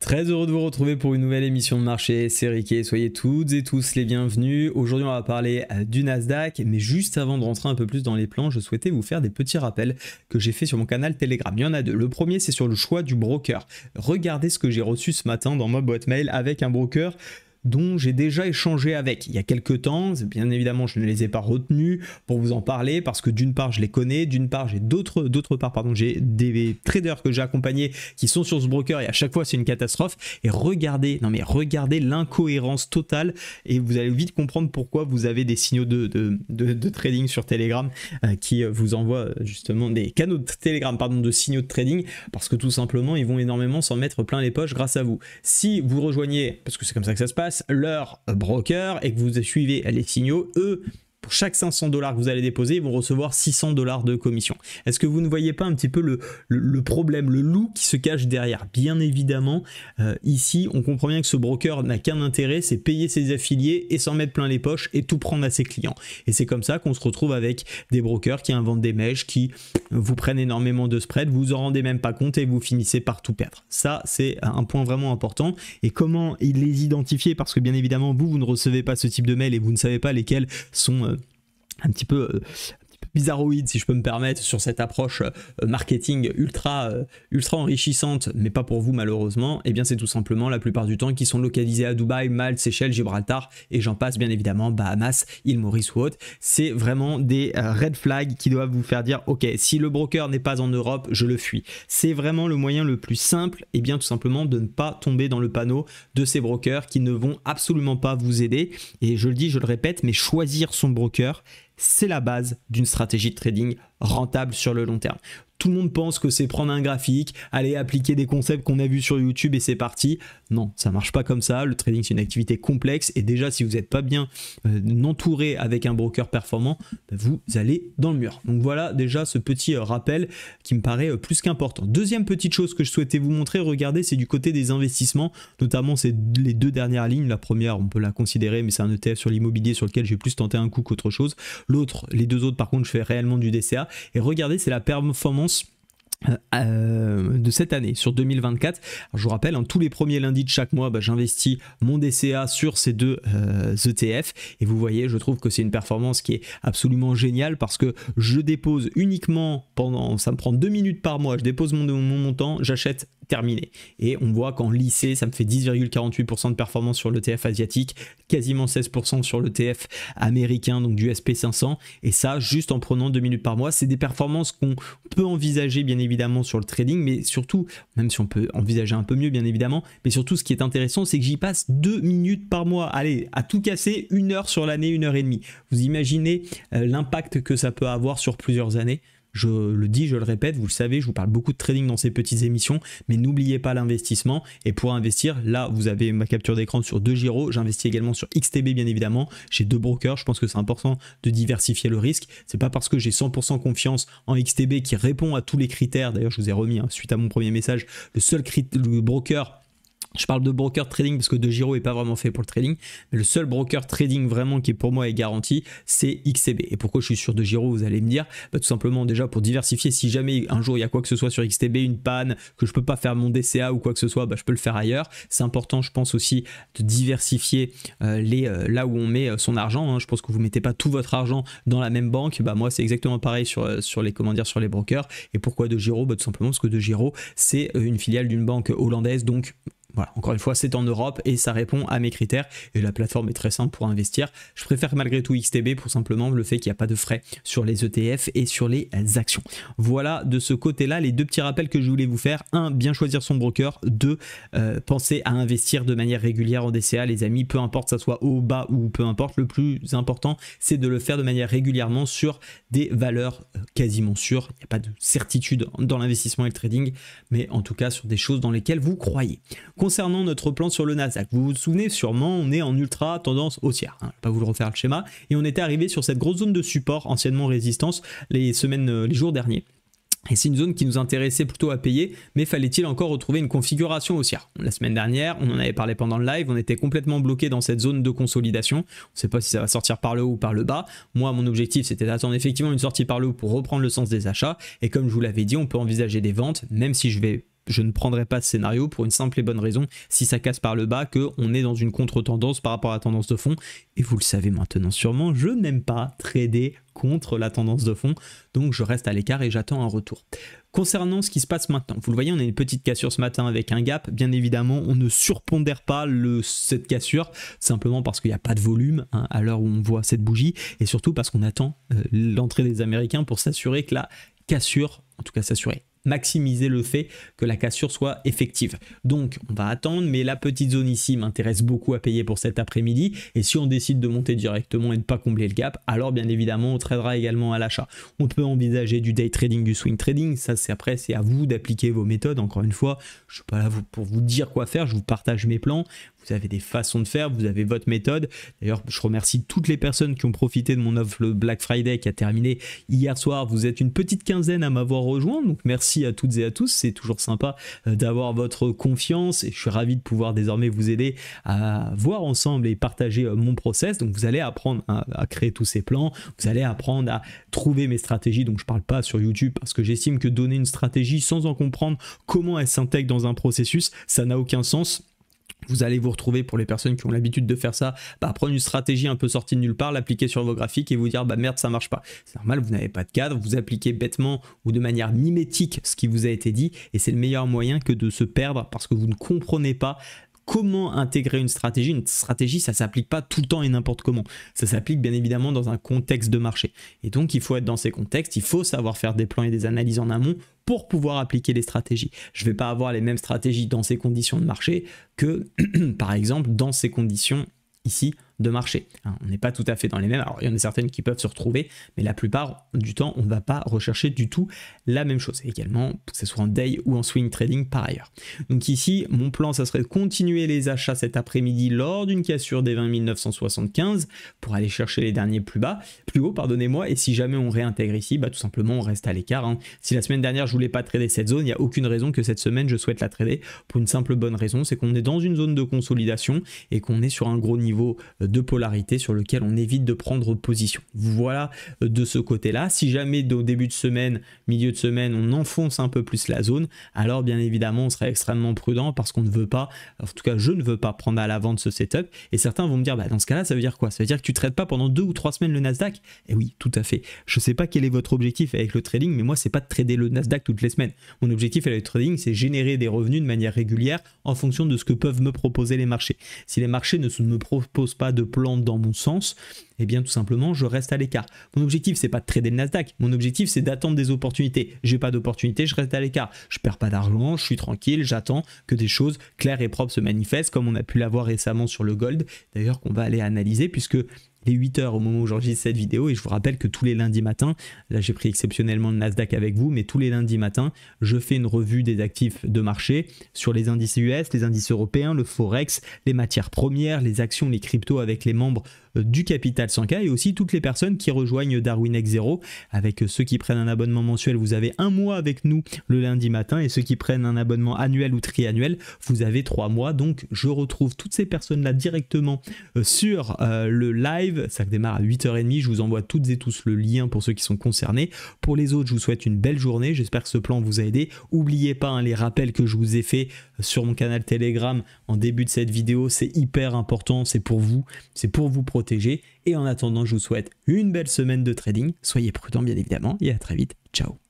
Très heureux de vous retrouver pour une nouvelle émission de marché, c'est Ricky, soyez toutes et tous les bienvenus. Aujourd'hui on va parler du Nasdaq, mais juste avant de rentrer un peu plus dans les plans, je souhaitais vous faire des petits rappels que j'ai fait sur mon canal Telegram. Il y en a deux. Le premier c'est sur le choix du broker. Regardez ce que j'ai reçu ce matin dans ma boîte mail avec un broker dont j'ai déjà échangé avec il y a quelques temps. Bien évidemment, je ne les ai pas retenus pour vous en parler parce que d'une part, je les connais, d'une part, j'ai j'ai des traders que j'ai accompagnés qui sont sur ce broker et à chaque fois, c'est une catastrophe. Et regardez l'incohérence totale et vous allez vite comprendre pourquoi vous avez des signaux de trading sur Telegram qui vous envoient justement des canaux de Telegram, de signaux de trading parce que tout simplement, ils vont énormément s'en mettre plein les poches grâce à vous. Si vous rejoignez, parce que c'est comme ça que ça se passe, leur broker et que vous suivez les signaux, eux, pour chaque 500 $ que vous allez déposer, ils vont recevoir 600 $ de commission. Est-ce que vous ne voyez pas un petit peu le problème, le loup qui se cache derrière? Bien évidemment, ici, on comprend bien que ce broker n'a qu'un intérêt, c'est payer ses affiliés et s'en mettre plein les poches et tout prendre à ses clients. Et c'est comme ça qu'on se retrouve avec des brokers qui inventent des mèches, qui vous prennent énormément de spread, vous en rendez même pas compte et vous finissez par tout perdre. Ça, c'est un point vraiment important. Et comment les identifier? Parce que bien évidemment, vous ne recevez pas ce type de mail et vous ne savez pas lesquels sont un petit peu bizarroïde, si je peux me permettre, sur cette approche marketing ultra enrichissante, mais pas pour vous malheureusement. Et bien c'est tout simplement la plupart du temps qui sont localisés à Dubaï, Malte, Seychelles, Gibraltar et j'en passe bien évidemment, Bahamas, île Maurice ou autre. C'est vraiment des red flags qui doivent vous faire dire ok, si le broker n'est pas en Europe, je le fuis. C'est vraiment le moyen le plus simple et bien tout simplement de ne pas tomber dans le panneau de ces brokers qui ne vont absolument pas vous aider. Et je le dis, je le répète, mais choisir son broker, c'est la base d'une stratégie de trading rentable sur le long terme. Tout le monde pense que c'est prendre un graphique, aller appliquer des concepts qu'on a vus sur YouTube et c'est parti. Non, ça marche pas comme ça. Le trading, c'est une activité complexe et déjà, si vous n'êtes pas bien entouré avec un broker performant, vous allez dans le mur. Donc voilà déjà ce petit rappel qui me paraît plus qu'important. Deuxième petite chose que je souhaitais vous montrer, regardez, c'est du côté des investissements, notamment c'est les deux dernières lignes. La première, on peut la considérer, mais c'est un ETF sur l'immobilier sur lequel j'ai plus tenté un coup qu'autre chose. L'autre, les deux autres, par contre, je fais réellement du DCA. Et regardez, c'est la performance de cette année sur 2024. Alors, je vous rappelle, tous les premiers lundis de chaque mois, j'investis mon DCA sur ces deux ETF et vous voyez, je trouve que c'est une performance qui est absolument géniale parce que je dépose uniquement ça me prend 2 minutes par mois, je dépose mon montant, j'achète, terminé. Et on voit qu'en lycée, ça me fait 10,48% de performance sur l'ETF asiatique, quasiment 16% sur l'ETF américain, donc du SP500. Et ça, juste en prenant 2 minutes par mois, c'est des performances qu'on peut envisager bien évidemment sur le trading, mais surtout, même si on peut envisager un peu mieux bien évidemment, mais surtout ce qui est intéressant, c'est que j'y passe 2 minutes par mois. Allez, à tout casser, 1 heure sur l'année, 1 heure et demie. Vous imaginez l'impact que ça peut avoir sur plusieurs années? Je le dis, je le répète, vous le savez, je vous parle beaucoup de trading dans ces petites émissions, mais n'oubliez pas l'investissement. Et pour investir, là, vous avez ma capture d'écran sur 2Giro. J'investis également sur XTB, bien évidemment. J'ai 2 brokers. Je pense que c'est important de diversifier le risque. C'est pas parce que j'ai 100% confiance en XTB qui répond à tous les critères. D'ailleurs, je vous ai remis, suite à mon premier message, le broker. Je parle de broker trading parce que 2Giro n'est pas vraiment fait pour le trading, mais le seul broker trading vraiment qui pour moi est garanti, c'est XTB. Et pourquoi je suis sur 2Giro, vous allez me dire? Tout simplement déjà pour diversifier, si jamais un jour il y a quoi que ce soit sur XTB, une panne, que je peux pas faire mon DCA ou quoi que ce soit, je peux le faire ailleurs. C'est important, je pense aussi, de diversifier là où on met son argent. Je pense que vous mettez pas tout votre argent dans la même banque. Moi c'est exactement pareil sur les brokers. Et pourquoi 2Giro? Tout simplement parce que 2Giro c'est une filiale d'une banque hollandaise, donc voilà, encore une fois, c'est en Europe et ça répond à mes critères et la plateforme est très simple pour investir. Je préfère malgré tout XTB pour simplement le fait qu'il n'y a pas de frais sur les ETF et sur les actions. Voilà de ce côté-là les deux petits rappels que je voulais vous faire. 1, bien choisir son broker. 2, penser à investir de manière régulière en DCA, les amis, peu importe ça soit haut, bas ou peu importe. Le plus important, c'est de le faire de manière régulièrement sur des valeurs quasiment sûres. Il n'y a pas de certitude dans l'investissement et le trading, mais en tout cas sur des choses dans lesquelles vous croyez. Concernant notre plan sur le Nasdaq, vous vous souvenez sûrement, on est en ultra tendance haussière. Je ne vais pas vous le refaire le schéma. Et on était arrivé sur cette grosse zone de support, anciennement résistance, les jours derniers. Et c'est une zone qui nous intéressait plutôt à payer, mais fallait-il encore retrouver une configuration haussière? La semaine dernière, on en avait parlé pendant le live, on était complètement bloqué dans cette zone de consolidation. On ne sait pas si ça va sortir par le haut ou par le bas. Moi, mon objectif, c'était d'attendre effectivement une sortie par le haut pour reprendre le sens des achats. Et comme je vous l'avais dit, on peut envisager des ventes, même si je vais je ne prendrai pas ce scénario pour une simple et bonne raison, si ça casse par le bas, qu'on est dans une contre-tendance par rapport à la tendance de fond. Et vous le savez maintenant sûrement, je n'aime pas trader contre la tendance de fond, donc je reste à l'écart et j'attends un retour. Concernant ce qui se passe maintenant, vous le voyez, on a une petite cassure ce matin avec un gap. Bien évidemment, on ne surpondère pas cette cassure, simplement parce qu'il n'y a pas de volume hein, à l'heure où on voit cette bougie, et surtout parce qu'on attend l'entrée des Américains pour s'assurer que la cassure, en tout cas maximiser le fait que la cassure soit effective. Donc on va attendre, mais la petite zone ici m'intéresse beaucoup à payer pour cet après-midi, et si on décide de monter directement et de ne pas combler le gap, alors bien évidemment on tradera également à l'achat. On peut envisager du day trading, du swing trading, ça c'est à vous d'appliquer vos méthodes. Encore une fois, je ne suis pas là pour vous dire quoi faire, je vous partage mes plans. Vous avez des façons de faire, vous avez votre méthode. D'ailleurs, je remercie toutes les personnes qui ont profité de mon offre le Black Friday qui a terminé hier soir. Vous êtes une petite quinzaine à m'avoir rejoint, donc merci à toutes et à tous. C'est toujours sympa d'avoir votre confiance et je suis ravi de pouvoir désormais vous aider à voir ensemble et partager mon process. Donc vous allez apprendre à créer tous ces plans, vous allez apprendre à trouver mes stratégies. Donc je ne parle pas sur YouTube parce que j'estime que donner une stratégie sans en comprendre comment elle s'intègre dans un processus, ça n'a aucun sens. Vous allez vous retrouver, pour les personnes qui ont l'habitude de faire ça, prendre une stratégie un peu sortie de nulle part, l'appliquer sur vos graphiques et vous dire merde, ça marche pas. C'est normal, vous n'avez pas de cadre, vous appliquez bêtement ou de manière mimétique ce qui vous a été dit et c'est le meilleur moyen que de se perdre parce que vous ne comprenez pas comment intégrer une stratégie. Une stratégie, ça ne s'applique pas tout le temps et n'importe comment. Ça s'applique bien évidemment dans un contexte de marché. Et donc, il faut être dans ces contextes, il faut savoir faire des plans et des analyses en amont pour pouvoir appliquer les stratégies. Je ne vais pas avoir les mêmes stratégies dans ces conditions de marché que, par exemple, dans ces conditions ici de marché. On n'est pas tout à fait dans les mêmes. Alors, il y en a certaines qui peuvent se retrouver, mais la plupart du temps, on ne va pas rechercher du tout la même chose. Également, que ce soit en day ou en swing trading par ailleurs. Donc ici, mon plan, ça serait de continuer les achats cet après-midi lors d'une cassure des 20 975 pour aller chercher les derniers plus haut, pardonnez-moi. Et si jamais on réintègre ici, tout simplement, on reste à l'écart. Si la semaine dernière, je voulais pas trader cette zone, il n'y a aucune raison que cette semaine, je souhaite la trader pour une simple bonne raison, c'est qu'on est dans une zone de consolidation et qu'on est sur un gros niveau de polarité sur lequel on évite de prendre position. Voilà de ce côté-là. Si jamais au début de semaine, milieu de semaine, on enfonce un peu plus la zone, alors bien évidemment, on serait extrêmement prudent parce qu'on ne veut pas, en tout cas, je ne veux pas prendre à la vente ce setup. Et certains vont me dire, dans ce cas-là, ça veut dire quoi? Ça veut dire que tu ne trades pas pendant 2 ou 3 semaines le Nasdaq? Et oui, tout à fait. Je ne sais pas quel est votre objectif avec le trading, mais moi, c'est pas de trader le Nasdaq toutes les semaines. Mon objectif avec le trading, c'est générer des revenus de manière régulière en fonction de ce que peuvent me proposer les marchés. Si les marchés ne me proposent pas de plan dans mon sens, eh bien tout simplement je reste à l'écart. Mon objectif c'est pas de trader le Nasdaq, mon objectif c'est d'attendre des opportunités. J'ai pas d'opportunité, je reste à l'écart. Je perds pas d'argent, je suis tranquille, j'attends que des choses claires et propres se manifestent comme on a pu l'avoir récemment sur le gold, d'ailleurs qu'on va aller analyser puisque les 8 heures au moment où j'enregistre cette vidéo et je vous rappelle que tous les lundis matins, là j'ai pris exceptionnellement le Nasdaq avec vous, mais tous les lundis matins, je fais une revue des actifs de marché sur les indices US, les indices européens, le Forex, les matières premières, les actions, les cryptos avec les membres du Capital 100K et aussi toutes les personnes qui rejoignent Darwin X 0. Avec ceux qui prennent un abonnement mensuel, vous avez 1 mois avec nous le lundi matin et ceux qui prennent un abonnement annuel ou triannuel, vous avez 3 mois. Donc je retrouve toutes ces personnes-là directement sur le live. Ça démarre à 8h30. Je vous envoie toutes et tous le lien pour ceux qui sont concernés. Pour les autres, je vous souhaite une belle journée. J'espère que ce plan vous a aidé. N'oubliez pas les rappels que je vous ai fait sur mon canal Telegram en début de cette vidéo. C'est hyper important. C'est pour vous protéger. Et en attendant, je vous souhaite une belle semaine de trading. Soyez prudents bien évidemment et à très vite. Ciao.